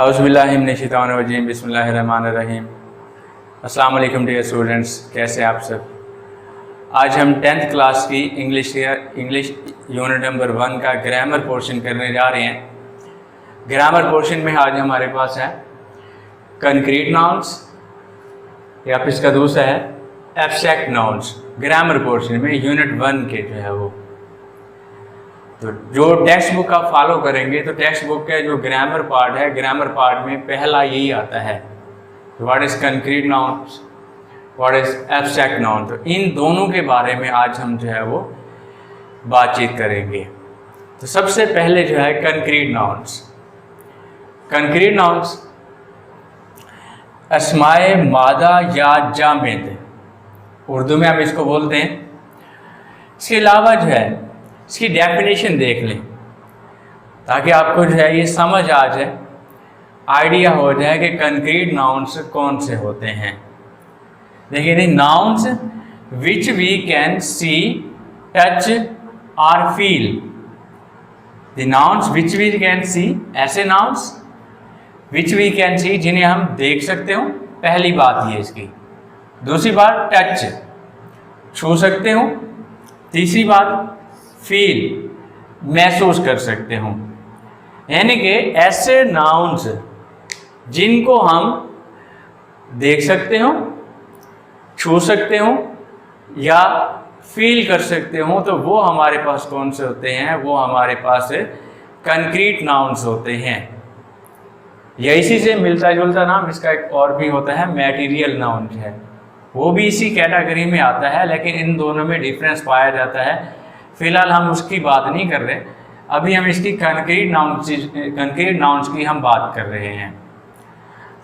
औज़ुबिल्लाहिमिनश्शैतानिर्रजीम बिस्मिल्लाहिर्रहमानिर्रहीम। अस्सलाम वालेकुम डियर स्टूडेंट्स, कैसे आप सब। आज हम 10th क्लास की इंग्लिश यूनिट नंबर 1 का ग्रामर पोर्शन करने जा रहे हैं। ग्रामर पोर्शन में आज हमारे पास है कंक्रीट नाउन्स या फिर इसका दूसरा है एब्स्ट्रैक्ट नाउन्स। ग्रामर पोर्शन में यूनिट 1 के जो है वो तो जो टेक्स्ट बुक आप फॉलो करेंगे तो टेक्स्ट बुक का जो ग्रामर पार्ट है, ग्रामर पार्ट में पहला यही आता है, what is concrete nouns, what is abstract noun. तो इन दोनों के बारे में आज हम जो है वो बातचीत करेंगे। तो सबसे पहले जो है कंक्रीट नाउन्स। कंक्रीट नाउन्स अस्माए मादा या जामिद, उर्दू में हम इसको बोलते हैं। इसके अलावा जो है इसकी डेफिनेशन देख लें ताकि आपको जो है ये समझ आ जाए, आइडिया हो जाए कि कंक्रीट नाउन्स कौन से होते हैं। देखिए, the nouns which we can see, touch और feel. The nouns which we can see, ऐसे nouns which we can see जिन्हें हम देख सकते हो, पहली बात ये इसकी। दूसरी बात टच, छू सकते हो। तीसरी बात फील, महसूस कर सकते हो। यानी कि ऐसे नाउन्स जिनको हम देख सकते हो, छू सकते हो या फील कर सकते हो, तो वो हमारे पास कौन से होते हैं, वो हमारे पास कंक्रीट नाउन्स होते हैं। या इसी से मिलता जुलता नाम इसका एक और भी होता है, मटेरियल नाउन है, वो भी इसी कैटेगरी में आता है, लेकिन इन दोनों में डिफरेंस पाया जाता है। फिलहाल हम उसकी बात नहीं कर रहे, अभी हम इसकी कंक्रीट नाउन्स की हम बात कर रहे हैं।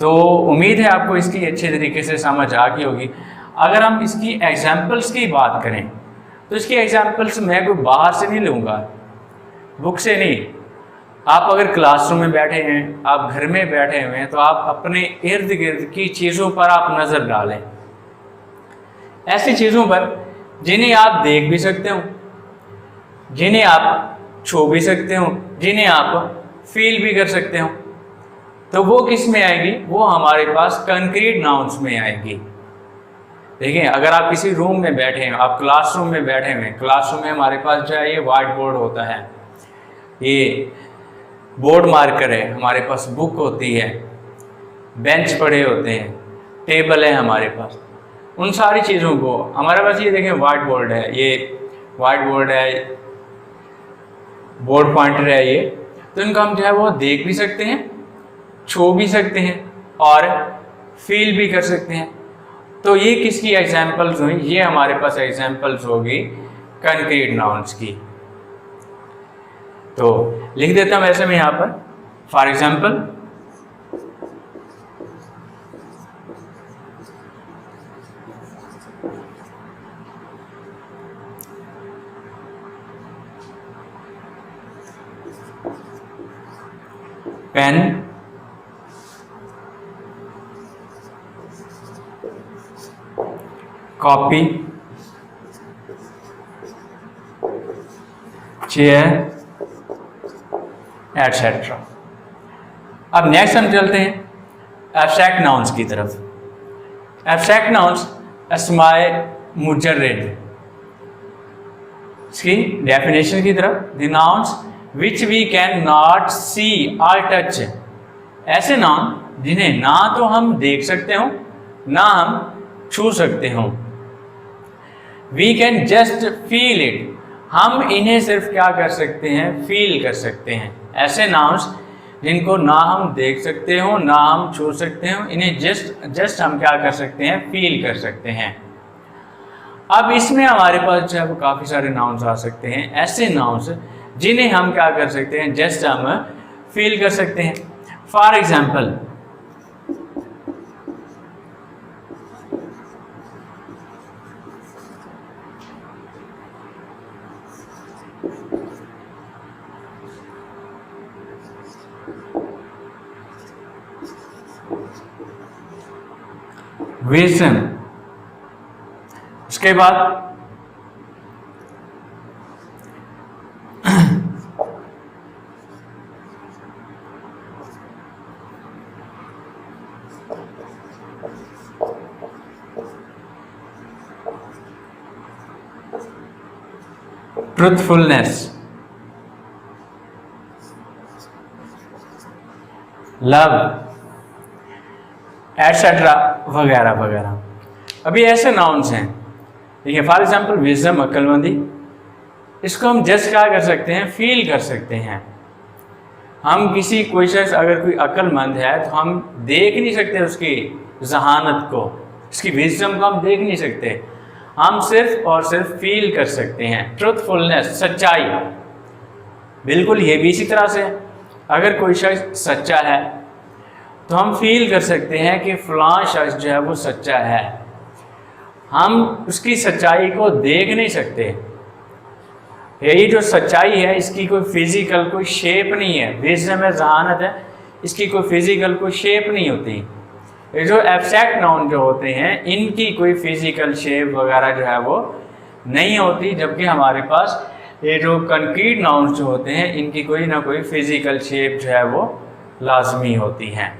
तो उम्मीद है आपको इसकी अच्छे तरीके से समझ आ गई होगी। अगर हम इसकी एग्जाम्पल्स की बात करें तो इसकी एग्जाम्पल्स मैं कोई बाहर से नहीं लूँगा, बुक से नहीं। आप अगर क्लासरूम में बैठे हैं, आप घर में बैठे हुए हैं, तो आप अपने इर्द गिर्द की चीज़ों पर आप नज़र डालें, ऐसी चीज़ों पर जिन्हें आप देख भी सकते हो, जिन्हें आप छू भी सकते हो, जिन्हें आप फील भी कर सकते हो। तो वो किस में आएगी, वो हमारे पास कंक्रीट नाउन्स में आएगी। देखिए, अगर आप किसी रूम में बैठे हैं, आप क्लासरूम में बैठे हुए हैं, क्लासरूम में हमारे पास जो है ये वाइट बोर्ड होता है, ये बोर्ड मार्कर है, हमारे पास बुक होती है, बेंच पड़े होते हैं, टेबल है हमारे पास। उन सारी चीज़ों को हमारे पास ये देखें वाइट बोर्ड है, ये वाइट बोर्ड है, बोर्ड पॉइंटर है ये। तो इनको हम जो है वो देख भी सकते हैं, छू भी सकते हैं और फील भी कर सकते हैं। तो ये किसकी एग्जाम्पल्स हुई, ये हमारे पास एग्जाम्पल्स होगी कंक्रीट नाउन्स की। तो लिख देता हूँ ऐसे में यहाँ पर, for example pen, copy, chair, etcetera. अब नेक्स्ट हम चलते हैं एब्स्ट्रैक्ट नाउन्स की तरफ। एब्स्ट्रैक्ट नाउन्स अस्माए मुजर्रद, इसकी डेफिनेशन की तरफ, the nouns which we can not see और टच। ऐसे नाउन जिन्हें ना तो हम देख सकते हो, ना हम छू सकते हो। We can just feel it, हम इन्हें सिर्फ क्या कर सकते हैं, फील कर सकते हैं। ऐसे नाउन्स जिनको ना हम देख सकते हो, ना हम छू सकते हो, इन्हें जस्ट हम क्या कर सकते हैं, फील कर सकते हैं। अब इसमें हमारे पास जो है वो काफ़ी सारे नाउन्स आ सकते हैं, ऐसे नाउन्स जिन्हें हम क्या कर सकते हैं, जस्ट हम फील कर सकते हैं। फॉर एग्जाम्पल विजन, उसके बाद ट्रुथफुलनेस, लव, एटसेट्रा वगैरह वगैरह। अभी ऐसे नाउन्स हैं, ठीक है, फॉर एग्जाम्पल विजडम, अक्लमंदी, इसको हम जस्ट क्या कर सकते हैं, फील कर सकते हैं। हम किसी कोई शख्स अगर कोई अक्लमंद है तो हम देख नहीं सकते उसकी जहानत को, उसकी विजडम को हम देख नहीं सकते, हम सिर्फ और सिर्फ फील कर सकते हैं। ट्रुथफुलनेस, सच्चाई, बिल्कुल ये भी इसी तरह से, अगर कोई शख्स सच्चा है तो हम फील कर सकते हैं कि फलां शख्स जो है वो सच्चा है, हम उसकी सच्चाई को देख नहीं सकते। यही जो सच्चाई है इसकी कोई फिजिकल कोई शेप नहीं है, विजडम है, जहानत है, इसकी कोई फिजिकल कोई शेप नहीं होती। ये जो एब्स्ट्रैक्ट नाउन जो होते हैं इनकी कोई फिजिकल शेप वगैरह जो है वो नहीं होती, जबकि हमारे पास ये जो कंक्रीट नाउन जो होते हैं इनकी कोई ना कोई फिजिकल शेप जो है वो लाजमी होती हैं।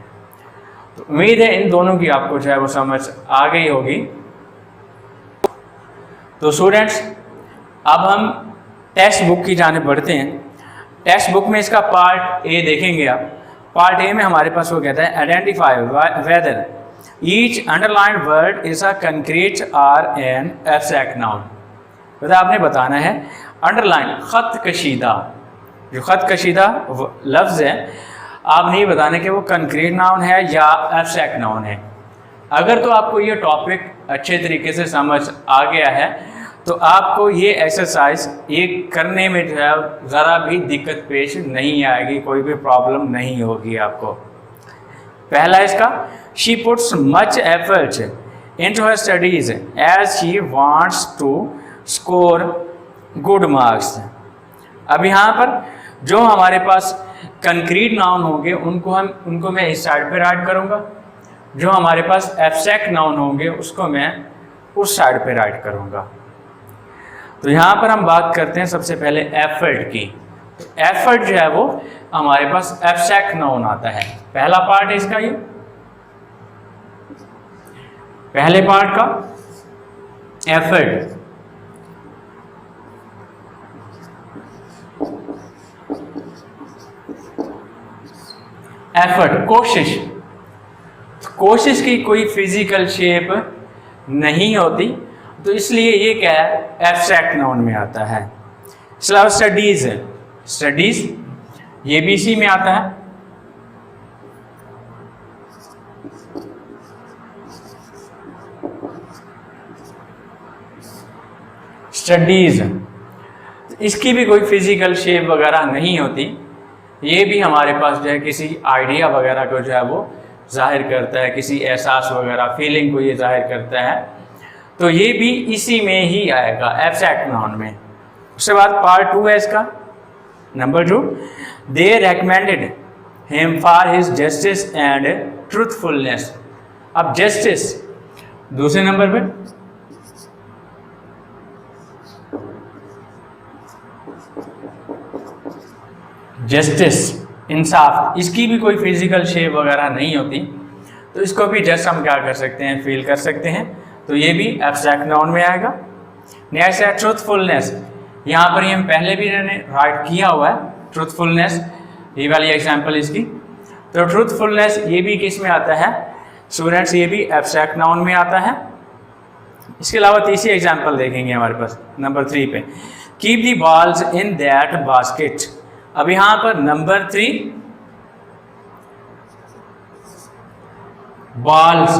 तो उम्मीद है इन दोनों की आपको जो है वो समझ आ गई होगी। तो स्टूडेंट्स, अब हम टेक्स्ट बुक की जाने बढ़ते हैं। टेक्स्ट बुक में इसका पार्ट ए देखेंगे आप। पार्ट ए में हमारे पास वो कहता है identify whether each underlined word is a concrete और एन एब्स्ट्रैक्ट नाउन। मतलब आपने बताना है अंडरलाइन, खत कशीदा, जो खत कशीदा लफ्ज़ है, आपने ये बताना कि वो कंक्रीट नाउन है या एब्स्ट्रैक्ट नाउन है। अगर तो आपको ये टॉपिक अच्छे तरीके से समझ आ गया है तो आपको ये एक्सरसाइज ये करने में जो है ज़रा भी दिक्कत पेश नहीं आएगी, कोई भी प्रॉब्लम नहीं होगी आपको। पहला इसका, she puts much effort into her studies as she wants to score good marks. अब यहाँ पर जो हमारे पास कंक्रीट नाउन होंगे उनको मैं इस साइड पे राइट करूँगा, जो हमारे पास एब्स्ट्रैक्ट नाउन होंगे उसको मैं उस साइड पे राइट करूँगा। तो यहाँ पर हम बात करते हैं सबसे पहले एफर्ट की। तो एफर्ट जो है वो हमारे पास एब्स्ट्रैक्ट नाउन आता है। पहला पार्ट है इसका, ये पहले पार्ट का एफर्ट, एफर्ट कोशिश, कोशिश की कोई फिजिकल शेप नहीं होती, तो इसलिए ये क्या है, एब्स्ट्रैक्ट नाउन में आता है। इसके अलावा स्टडीज है, स्टडीज ये भी इसी में आता है। स्टडीज, इसकी भी कोई फिजिकल शेप वगैरह नहीं होती, ये भी हमारे पास जो है किसी आइडिया वगैरह को जो है वो जाहिर करता है, किसी एहसास वगैरह फीलिंग को ये जाहिर करता है, तो ये भी इसी में ही आएगा, एब्स्ट्रैक्ट नाउन में। उसके बाद पार्ट 2 है इसका, number 2, they recommended him for his justice and truthfulness. अब जस्टिस दूसरे नंबर पे, जस्टिस इंसाफ, इसकी भी कोई फिजिकल शेप वगैरह नहीं होती, तो इसको भी जस्ट हम क्या कर सकते हैं, फील कर सकते हैं, तो ये भी एब्स्ट्रैक्ट नाउन में आएगा। नेक्स्ट है ट्रूथफुलनेस, यहाँ पर ये हम पहले भी इन्होंने राइट किया हुआ है, ट्रूथफुलनेस ये वाली एग्जांपल इसकी। तो ट्रूथफुलनेस ये भी किस में आता है स्टूडेंट्स, ये भी एब्स्ट्रैक्ट नाउन में आता है। इसके अलावा तीसरी एग्जांपल देखेंगे हमारे पास नंबर 3 पे, keep the balls in that basket. अब यहाँ पर नंबर 3 बॉल्स,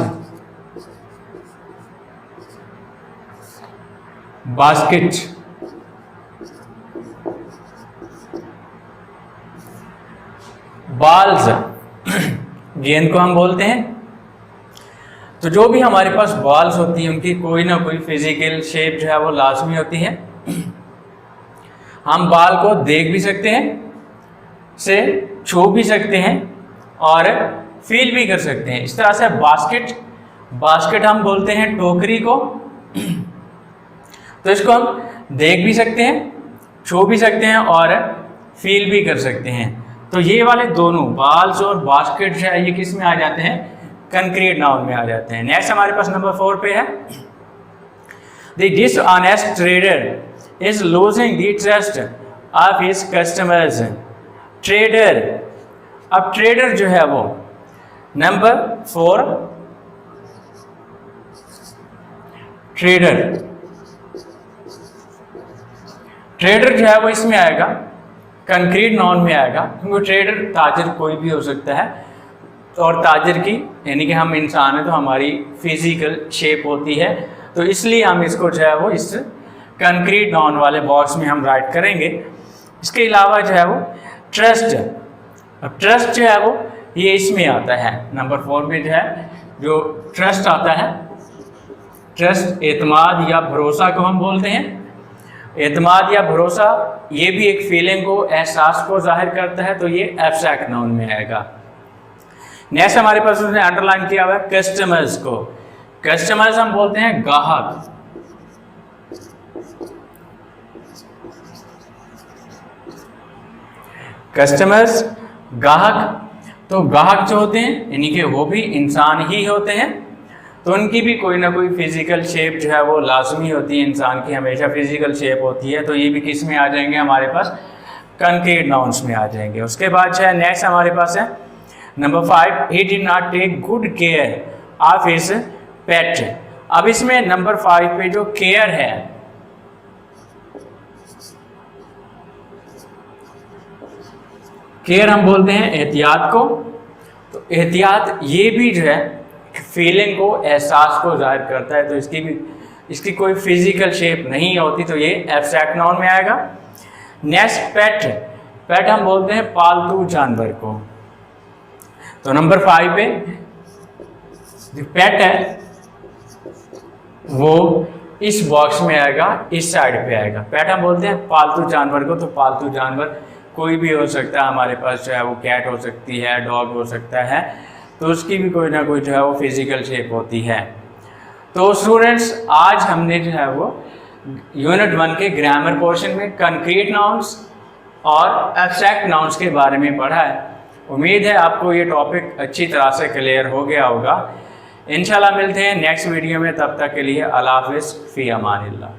बास्केट, बॉल्स गेंद को हम बोलते हैं। तो जो भी हमारे पास बॉल्स होती हैं उनकी कोई ना कोई फिजिकल शेप जो है वो लाजमी होती है। हम बॉल को देख भी सकते हैं, से छू भी सकते हैं और फील भी कर सकते हैं। इस तरह से बास्केट, बास्केट हम बोलते हैं टोकरी को, तो इसको हम देख भी सकते हैं, छू भी सकते हैं और फील भी कर सकते हैं। तो ये वाले दोनों बॉल्स और बास्केट जो है ये किस में आ जाते हैं, कंक्रीट नाउन में आ जाते हैं। नेक्स्ट हमारे पास नंबर 4 पे है, the dishonest trader is losing the trust of his customers. Trader, अब ट्रेडर जो है वो नंबर 4 ट्रेडर, ट्रेडर जो है वो इसमें आएगा, कंक्रीट नाउन में आएगा, क्योंकि ट्रेडर ताजिर कोई भी हो सकता है, और ताजिर की यानी कि हम इंसान हैं तो हमारी फिजिकल शेप होती है, तो इसलिए हम इसको जो है वो इस कंक्रीट नाउन वाले बॉक्स में हम राइट करेंगे। इसके अलावा जो है वो ट्रस्ट, अब ट्रस्ट जो है वो ये इसमें आता है, नंबर 4 में जो है जो ट्रस्ट आता है, ट्रस्ट एतमाद या भरोसा को हम बोलते हैं। एतमाद या भरोसा ये भी एक फीलिंग को, एहसास को जाहिर करता है, तो ये एब्स्ट्रैक्ट नाउन में आएगा। नेक्स्ट हमारे पास उसने अंडरलाइन किया हुआ है कस्टमर्स को। कस्टमर्स हम बोलते हैं ग्राहक। कस्टमर्स ग्राहक, तो ग्राहक जो होते हैं यानी कि वो भी इंसान ही होते हैं, तो उनकी भी कोई ना कोई फिजिकल शेप जो है वो लाजमी होती है, इंसान की हमेशा फिजिकल शेप होती है, तो ये भी किस में आ जाएंगे हमारे पास, कंक्रीट नाउन्स में आ जाएंगे। उसके बाद जो है नेक्स्ट हमारे पास है number 5, he did not take good care of his pet. अब इसमें नंबर 5 पे जो केयर है, केयर हम बोलते हैं एहतियात को, तो एहतियात ये भी जो है फीलिंग को, एहसास को जाहिर करता है, तो इसकी कोई फिजिकल शेप नहीं होती, तो ये एब्स्ट्रैक्ट नाउन में आएगा। नेक्स्ट पेट, पेट हम बोलते हैं पालतू जानवर को, तो नंबर 5 पे जो पेट है वो इस बॉक्स में आएगा, इस साइड पे आएगा। पेट हम बोलते हैं पालतू जानवर को, तो पालतू जानवर कोई भी हो सकता है हमारे पास, जो है वो कैट हो सकती है, डॉग हो सकता है, तो उसकी भी कोई ना कोई जो है वो फिजिकल शेप होती है। तो स्टूडेंट्स आज हमने जो है वो यूनिट 1 के ग्रामर पोर्शन में कंक्रीट नाउन्स और एब्स्ट्रैक्ट नाउन्स के बारे में पढ़ा है। उम्मीद है आपको ये टॉपिक अच्छी तरह से क्लियर हो गया होगा। इंशाल्लाह मिलते हैं नेक्स्ट वीडियो में, तब तक के लिए अल्लाह हाफ़िज़, फ़ी अमानिल्लाह।